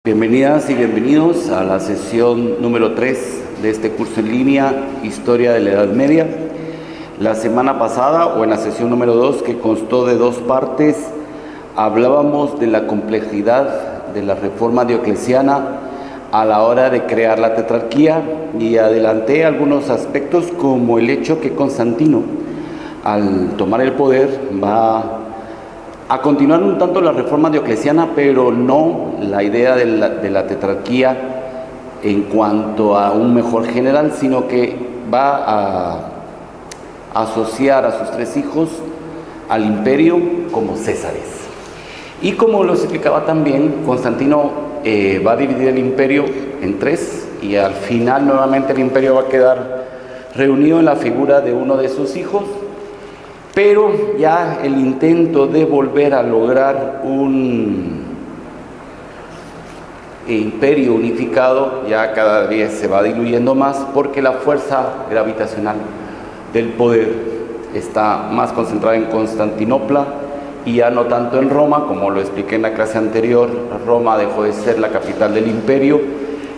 Bienvenidas y bienvenidos a la sesión número 3 de este curso en línea, Historia de la Edad Media. La semana pasada, o en la sesión número 2, que constó de 2 partes, hablábamos de la complejidad de la reforma diocleciana a la hora de crear la tetrarquía y adelanté algunos aspectos como el hecho que Constantino, al tomar el poder, va a continuar un tanto la reforma diocleciana, pero no la idea de la tetrarquía en cuanto a un mejor general, sino que va a asociar a sus 3 hijos al imperio como césares. Y como lo explicaba también, Constantino va a dividir el imperio en 3 y al final nuevamente el imperio va a quedar reunido en la figura de uno de sus hijos. Pero ya el intento de volver a lograr un imperio unificado ya cada día se va diluyendo más, porque la fuerza gravitacional del poder está más concentrada en Constantinopla y ya no tanto en Roma. Como lo expliqué en la clase anterior, Roma dejó de ser la capital del imperio,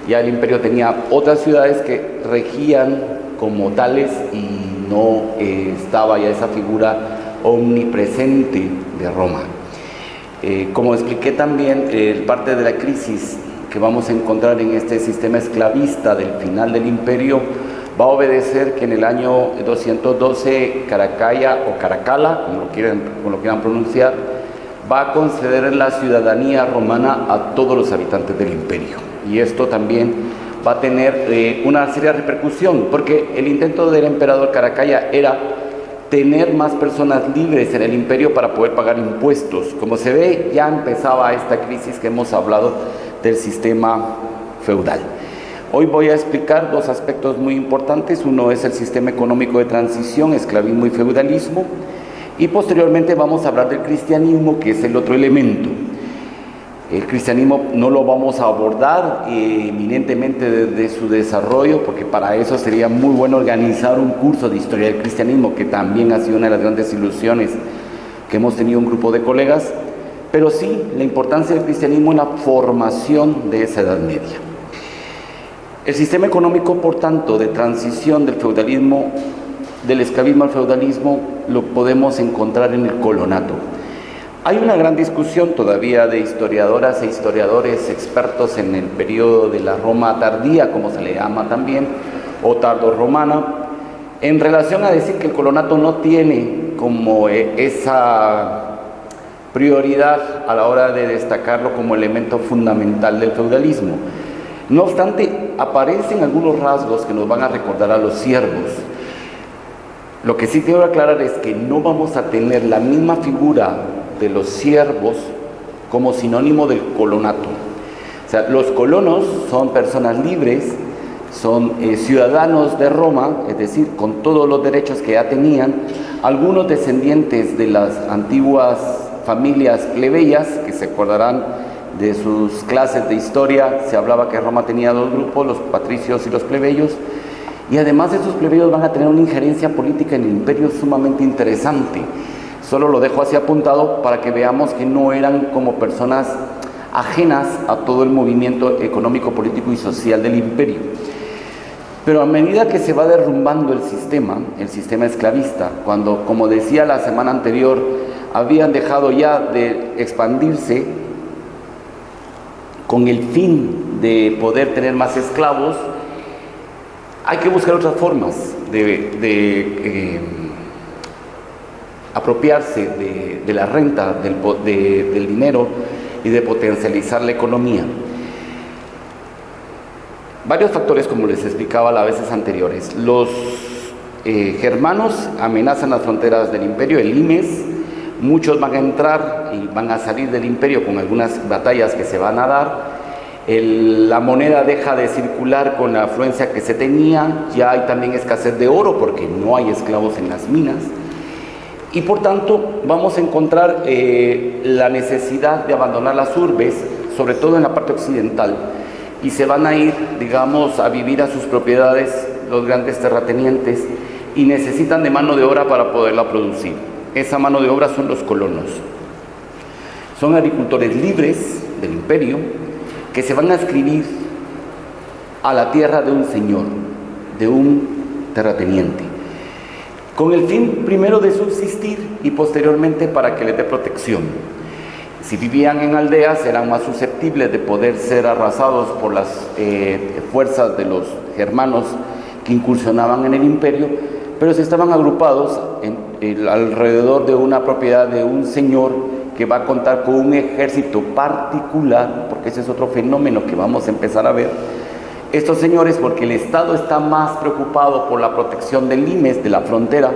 ya el imperio tenía otras ciudades que regían como tales y no estaba ya esa figura omnipresente de Roma. Como expliqué también, parte de la crisis que vamos a encontrar en este sistema esclavista del final del imperio va a obedecer que en el año 212 Caracalla o Caracalla, como lo quieran pronunciar, va a conceder la ciudadanía romana a todos los habitantes del imperio. Y esto también va a tener una seria repercusión, porque el intento del emperador Caracalla era tener más personas libres en el imperio para poder pagar impuestos. Como se ve, ya empezaba esta crisis que hemos hablado del sistema feudal. Hoy voy a explicar 2 aspectos muy importantes. Uno es el sistema económico de transición, esclavismo y feudalismo, y posteriormente vamos a hablar del cristianismo, que es el otro elemento. El cristianismo no lo vamos a abordar eminentemente desde su desarrollo, porque para eso sería muy bueno organizar un curso de historia del cristianismo, que también ha sido una de las grandes ilusiones que hemos tenido un grupo de colegas, pero sí la importancia del cristianismo en la formación de esa Edad Media. El sistema económico, por tanto, de transición del feudalismo, del esclavismo al feudalismo, lo podemos encontrar en el colonato. Hay una gran discusión todavía de historiadoras e historiadores expertos en el periodo de la Roma tardía, como se le llama también, o tardorromana, en relación a decir que el colonato no tiene como esa prioridad a la hora de destacarlo como elemento fundamental del feudalismo. No obstante, aparecen algunos rasgos que nos van a recordar a los siervos. Lo que sí quiero aclarar es que no vamos a tener la misma figura de los siervos como sinónimo del colonato. O sea, los colonos son personas libres, son ciudadanos de Roma, es decir, con todos los derechos que ya tenían, algunos descendientes de las antiguas familias plebeyas, que se acordarán de sus clases de historia. Se hablaba que Roma tenía 2 grupos, los patricios y los plebeyos, y además estos plebeyos van a tener una injerencia política en el imperio sumamente interesante. Solo lo dejo así apuntado para que veamos que no eran como personas ajenas a todo el movimiento económico, político y social del imperio. Pero a medida que se va derrumbando el sistema esclavista, cuando, como decía la semana anterior, habían dejado ya de expandirse con el fin de poder tener más esclavos, hay que buscar otras formas de apropiarse de la renta, del dinero y de potencializar la economía. Varios factores, como les explicaba las veces anteriores. Los germanos amenazan las fronteras del imperio, el limes. Muchos van a entrar y van a salir del imperio con algunas batallas que se van a dar. La moneda deja de circular con la afluencia que se tenía. Ya hay también escasez de oro porque no hay esclavos en las minas. Y por tanto vamos a encontrar la necesidad de abandonar las urbes, sobre todo en la parte occidental, y se van a ir, digamos, a vivir a sus propiedades los grandes terratenientes, y necesitan de mano de obra para poderla producir. Esa mano de obra son los colonos. Son agricultores libres del imperio, que se van a adscribir a la tierra de un señor, de un terrateniente, con el fin primero de subsistir y posteriormente para que les dé protección. Si vivían en aldeas eran más susceptibles de poder ser arrasados por las fuerzas de los germanos que incursionaban en el imperio, pero si estaban agrupados alrededor de una propiedad de un señor que va a contar con un ejército particular, porque ese es otro fenómeno que vamos a empezar a ver. Estos señores, porque el Estado está más preocupado por la protección del limes, de la frontera,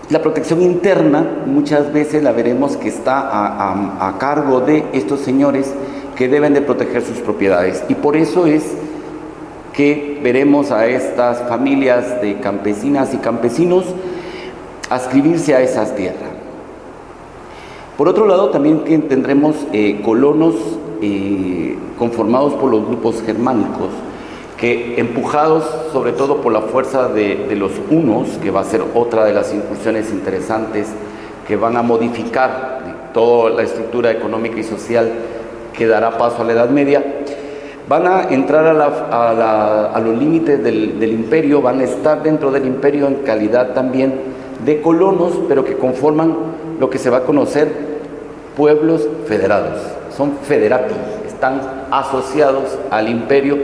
la protección interna muchas veces la veremos que está a cargo de estos señores que deben de proteger sus propiedades, y por eso es que veremos a estas familias de campesinas y campesinos adscribirse a esas tierras. Por otro lado, también que tendremos colonos conformados por los grupos germánicos, que empujados sobre todo por la fuerza de los hunos, que va a ser otra de las incursiones interesantes que van a modificar toda la estructura económica y social que dará paso a la Edad Media, van a entrar a los límites del imperio, van a estar dentro del imperio en calidad también de colonos, pero que conforman lo que se va a conocer pueblos federados. Son federati, están asociados al imperio,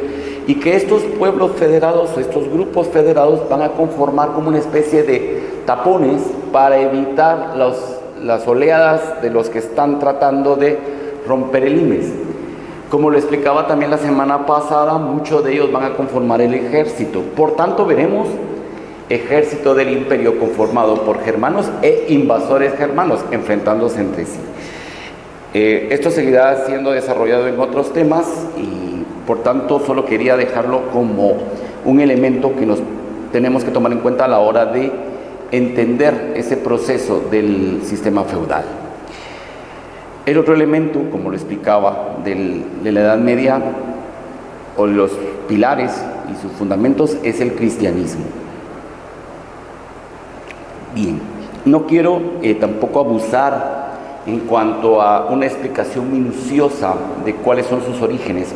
y que estos pueblos federados, estos grupos federados, van a conformar como una especie de tapones para evitar las oleadas de los que están tratando de romper el limes. Como lo explicaba también la semana pasada, muchos de ellos van a conformar el ejército. Por tanto, veremos ejército del imperio conformado por germanos e invasores germanos enfrentándose entre sí. Esto seguirá siendo desarrollado en otros temas y por tanto solo quería dejarlo como un elemento que nos tenemos que tomar en cuenta a la hora de entender ese proceso del sistema feudal. El otro elemento, como lo explicaba, de la Edad Media, o los pilares y sus fundamentos, es el cristianismo. Bien, no quiero tampoco abusar en cuanto a una explicación minuciosa de cuáles son sus orígenes.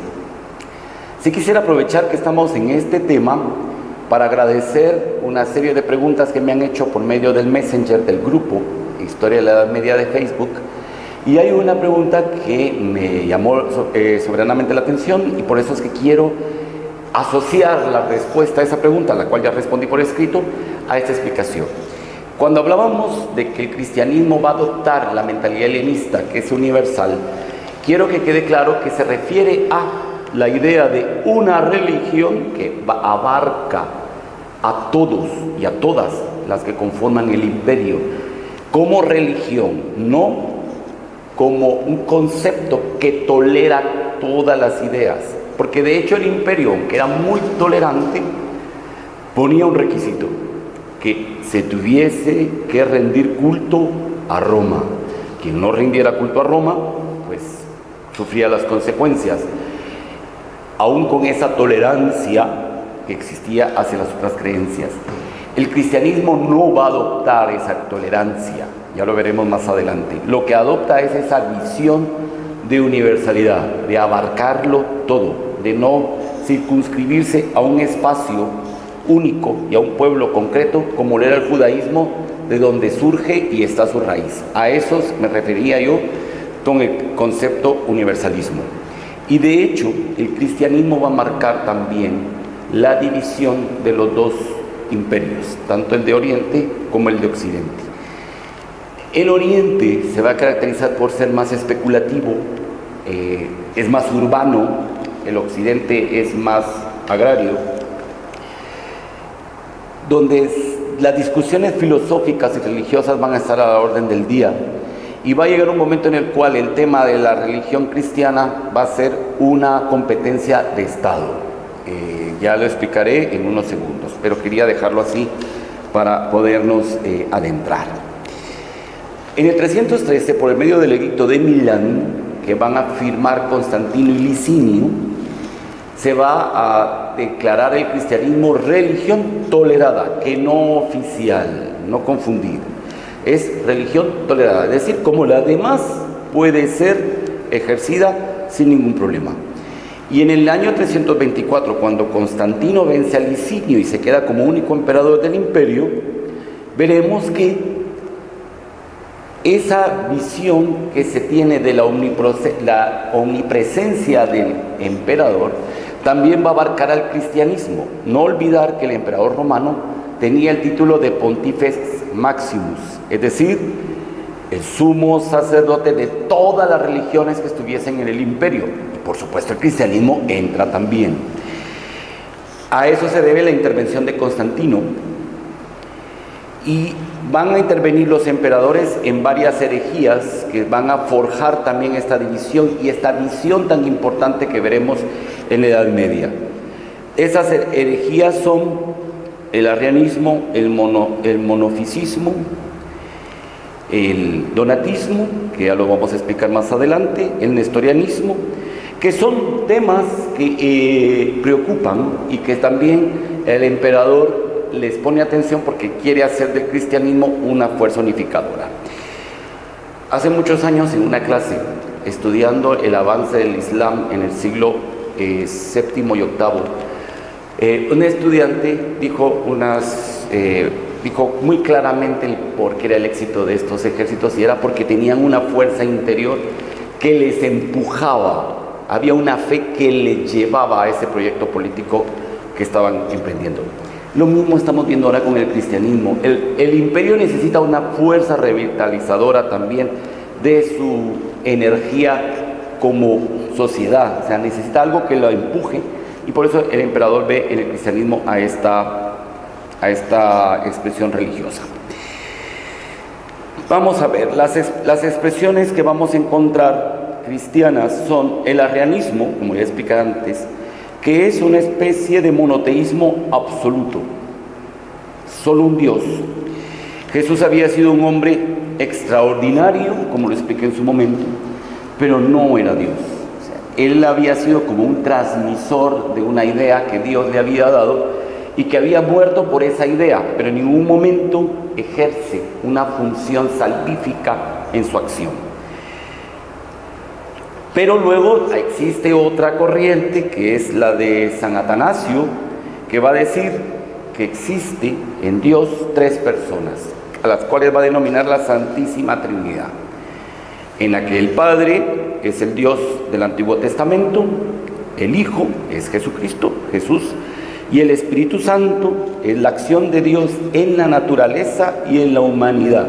Sí quisiera aprovechar que estamos en este tema para agradecer una serie de preguntas que me han hecho por medio del Messenger del grupo Historia de la Edad Media de Facebook, y hay una pregunta que me llamó soberanamente la atención, y por eso es que quiero asociar la respuesta a esa pregunta, a la cual ya respondí por escrito, a esta explicación. Cuando hablábamos de que el cristianismo va a adoptar la mentalidad helenista, que es universal, quiero que quede claro que se refiere a la idea de una religión que abarca a todos y a todas las que conforman el imperio como religión, no como un concepto que tolera todas las ideas, porque de hecho el imperio, aunque era muy tolerante, ponía un requisito: que se tuviese que rendir culto a Roma. Quien no rindiera culto a Roma, pues sufría las consecuencias, aún con esa tolerancia que existía hacia las otras creencias. El cristianismo no va a adoptar esa tolerancia, ya lo veremos más adelante. Lo que adopta es esa visión de universalidad, de abarcarlo todo, de no circunscribirse a un espacio único y a un pueblo concreto, como era el judaísmo, de donde surge y está su raíz. A esos me refería yo con el concepto universalismo. Y de hecho, el cristianismo va a marcar también la división de los dos imperios, tanto el de Oriente como el de Occidente. El Oriente se va a caracterizar por ser más especulativo, es más urbano, el Occidente es más agrario, donde las discusiones filosóficas y religiosas van a estar a la orden del día, y va a llegar un momento en el cual el tema de la religión cristiana va a ser una competencia de Estado. Ya lo explicaré en unos segundos, pero quería dejarlo así para podernos adentrar. En el 313, por el medio del edicto de Milán, que van a firmar Constantino y Licinio, se va a declarar el cristianismo religión tolerada, que no oficial, no confundir. Es religión tolerada, es decir, como la demás puede ser ejercida sin ningún problema. Y en el año 324, cuando Constantino vence a Licinio y se queda como único emperador del imperio, veremos que esa visión que se tiene de la omnipresencia del emperador también va a abarcar al cristianismo. No olvidar que el emperador romano tenía el título de Pontifex Maximus, es decir, el sumo sacerdote de todas las religiones que estuviesen en el imperio. Y por supuesto el cristianismo entra también. A eso se debe la intervención de Constantino. Y van a intervenir los emperadores en varias herejías que van a forjar también esta división y esta visión tan importante que veremos en la Edad Media. Esas herejías son el arrianismo, el monofisismo, el donatismo, que ya lo vamos a explicar más adelante, el nestorianismo, que son temas que preocupan y que también el emperador les pone atención porque quiere hacer del cristianismo una fuerza unificadora. Hace muchos años, en una clase, estudiando el avance del Islam en el siglo VII y VIII, un estudiante dijo muy claramente el por qué era el éxito de estos ejércitos, y era porque tenían una fuerza interior que les empujaba, había una fe que les llevaba a ese proyecto político que estaban emprendiendo. Lo mismo estamos viendo ahora con el cristianismo. El imperio necesita una fuerza revitalizadora también de su energía como sociedad, o sea, necesita algo que lo empuje, y por eso el emperador ve en el cristianismo a esta expresión religiosa. Vamos a ver, las expresiones que vamos a encontrar cristianas son el arrianismo, como ya expliqué antes, que es una especie de monoteísmo absoluto, solo un Dios. Jesús había sido un hombre extraordinario, como lo expliqué en su momento, pero no era Dios. O sea, él había sido como un transmisor de una idea que Dios le había dado y que había muerto por esa idea, pero en ningún momento ejerce una función salvífica en su acción. Pero luego existe otra corriente, que es la de San Atanasio, que va a decir que existe en Dios tres personas, a las cuales va a denominar la Santísima Trinidad, en la que el Padre es el Dios del Antiguo Testamento, el Hijo es Jesucristo, Jesús, y el Espíritu Santo es la acción de Dios en la naturaleza y en la humanidad.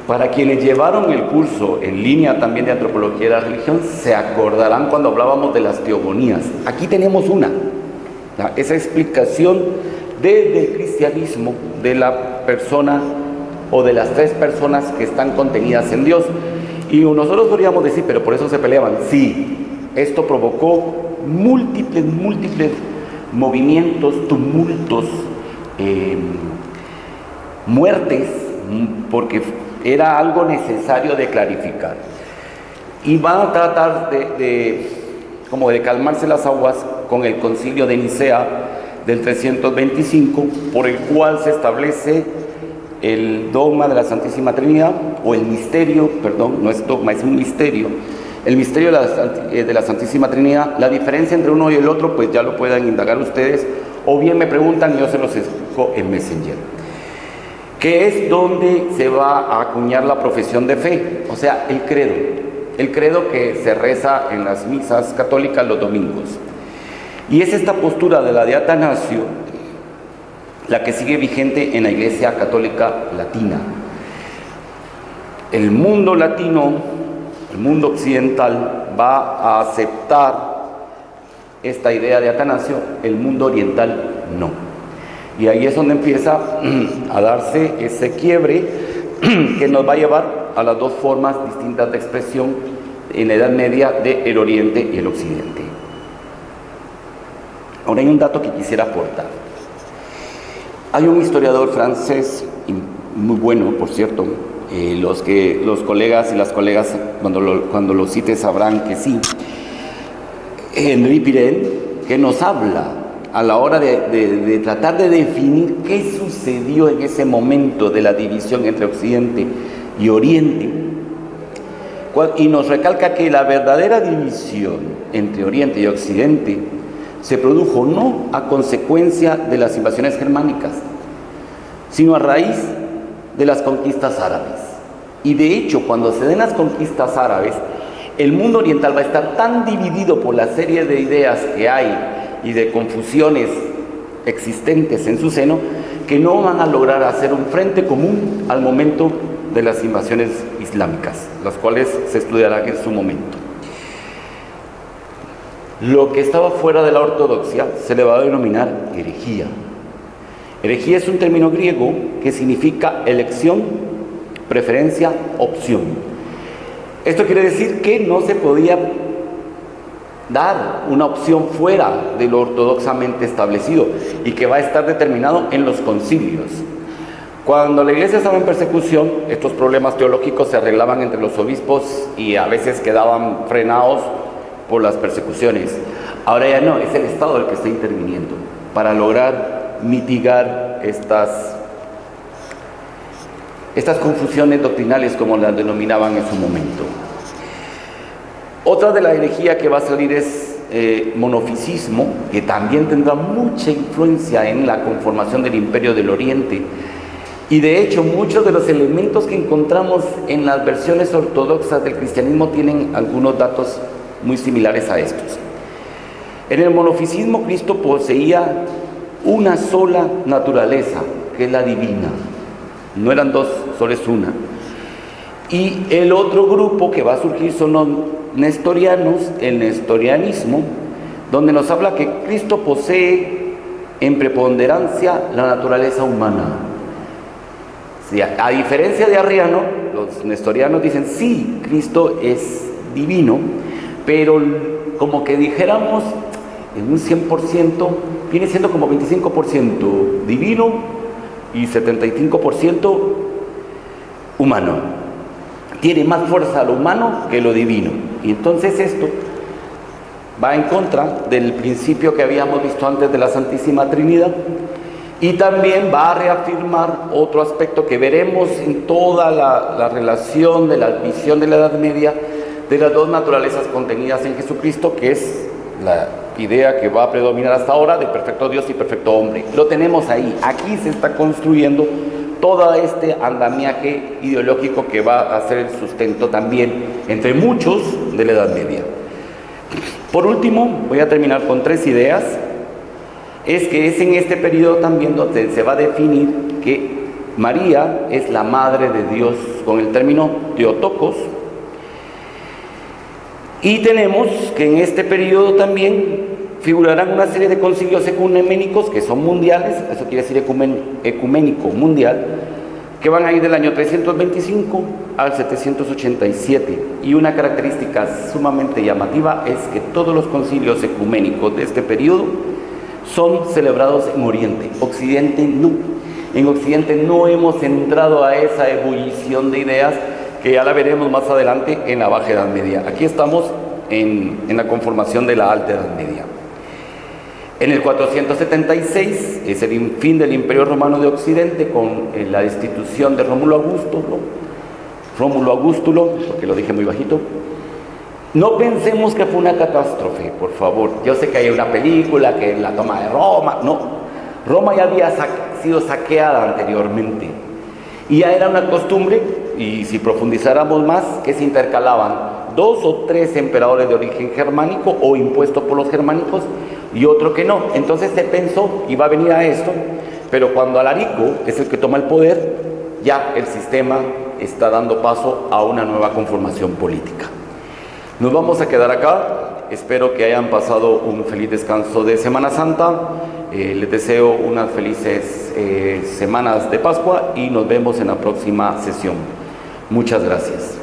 Para quienes llevaron el curso en línea también de Antropología de la Religión, se acordarán cuando hablábamos de las teogonías. Aquí tenemos esa explicación desde el cristianismo de la persona o de las tres personas que están contenidas en Dios. Y nosotros podríamos decir, pero por eso se peleaban. Sí, esto provocó múltiples movimientos, tumultos, muertes, porque era algo necesario de clarificar. Y van a tratar de calmarse las aguas con el Concilio de Nicea del 325, por el cual se establece el dogma de la Santísima Trinidad, o el misterio, perdón, no es dogma, es un misterio, el misterio de la Santísima Trinidad. La diferencia entre uno y el otro, pues ya lo puedan indagar ustedes, o bien me preguntan y yo se los explico en Messenger, que es donde se va a acuñar la profesión de fe, o sea, el credo que se reza en las misas católicas los domingos. Y es esta postura de la de Atanasio la que sigue vigente en la Iglesia Católica Latina. El mundo latino, el mundo occidental, va a aceptar esta idea de Atanasio, el mundo oriental no. Y ahí es donde empieza a darse ese quiebre que nos va a llevar a las dos formas distintas de expresión en la Edad Media del Oriente y el Occidente. Ahora hay un dato que quisiera aportar. Hay un historiador francés, muy bueno por cierto, los colegas y las colegas cuando lo cite sabrán que sí, Henri Pirenne, que nos habla a la hora de tratar de definir qué sucedió en ese momento de la división entre Occidente y Oriente, y nos recalca que la verdadera división entre Oriente y Occidente se produjo no a consecuencia de las invasiones germánicas, sino a raíz de las conquistas árabes. Y de hecho, cuando se den las conquistas árabes, el mundo oriental va a estar tan dividido por la serie de ideas que hay y de confusiones existentes en su seno, que no van a lograr hacer un frente común al momento de las invasiones islámicas, las cuales se estudiarán en su momento. Lo que estaba fuera de la ortodoxia se le va a denominar herejía. Herejía es un término griego que significa elección, preferencia, opción. Esto quiere decir que no se podía dar una opción fuera de lo ortodoxamente establecido y que va a estar determinado en los concilios. Cuando la iglesia estaba en persecución, estos problemas teológicos se arreglaban entre los obispos y a veces quedaban frenados por las persecuciones. Ahora ya no, es el Estado el que está interviniendo para lograr mitigar estas confusiones doctrinales, como las denominaban en su momento. Otra de la herejía que va a salir es monofisismo, que también tendrá mucha influencia en la conformación del Imperio del Oriente. Y de hecho, muchos de los elementos que encontramos en las versiones ortodoxas del cristianismo tienen algunos datos muy similares a estos. En el monofisismo, Cristo poseía una sola naturaleza, que es la divina. No eran dos, solo es una. Y el otro grupo que va a surgir son los nestorianos, el nestorianismo, donde nos habla que Cristo posee en preponderancia la naturaleza humana. Sí, a diferencia de Arriano, los nestorianos dicen, sí, Cristo es divino, pero como que dijéramos, en un 100%, viene siendo como 25% divino y 75% humano. Tiene más fuerza lo humano que lo divino. Y entonces esto va en contra del principio que habíamos visto antes de la Santísima Trinidad, y también va a reafirmar otro aspecto que veremos en toda la relación de la visión de la Edad Media de las dos naturalezas contenidas en Jesucristo, que es la idea que va a predominar hasta ahora de perfecto Dios y perfecto hombre. Lo tenemos ahí. Aquí se está construyendo todo este andamiaje ideológico que va a ser el sustento también entre muchos de la Edad Media. Por último, voy a terminar con tres ideas. Es que es en este periodo también donde se va a definir que María es la madre de Dios con el término Theotokos. Y tenemos que en este periodo también figurarán una serie de concilios ecuménicos que son mundiales, eso quiere decir ecuménico mundial, que van a ir del año 325 al 787. Y una característica sumamente llamativa es que todos los concilios ecuménicos de este periodo son celebrados en Oriente. Occidente no. En Occidente no hemos entrado a esa ebullición de ideas que ya la veremos más adelante en la Baja Edad Media. Aquí estamos en la conformación de la Alta Edad Media. En el 476 es el fin del Imperio Romano de Occidente con la destitución de Rómulo Augustulo, porque lo dije muy bajito. No pensemos que fue una catástrofe, por favor. Yo sé que hay una película que es la toma de Roma. No, Roma ya había sido saqueada anteriormente. Y ya era una costumbre, y si profundizáramos más, que se intercalaban 2 o 3 emperadores de origen germánico o impuestos por los germánicos y otro que no. Entonces se pensó, iba a venir a esto, pero cuando Alarico es el que toma el poder, ya el sistema está dando paso a una nueva conformación política. Nos vamos a quedar acá. Espero que hayan pasado un feliz descanso de Semana Santa. Les deseo unas felices semanas de Pascua y nos vemos en la próxima sesión. Muchas gracias.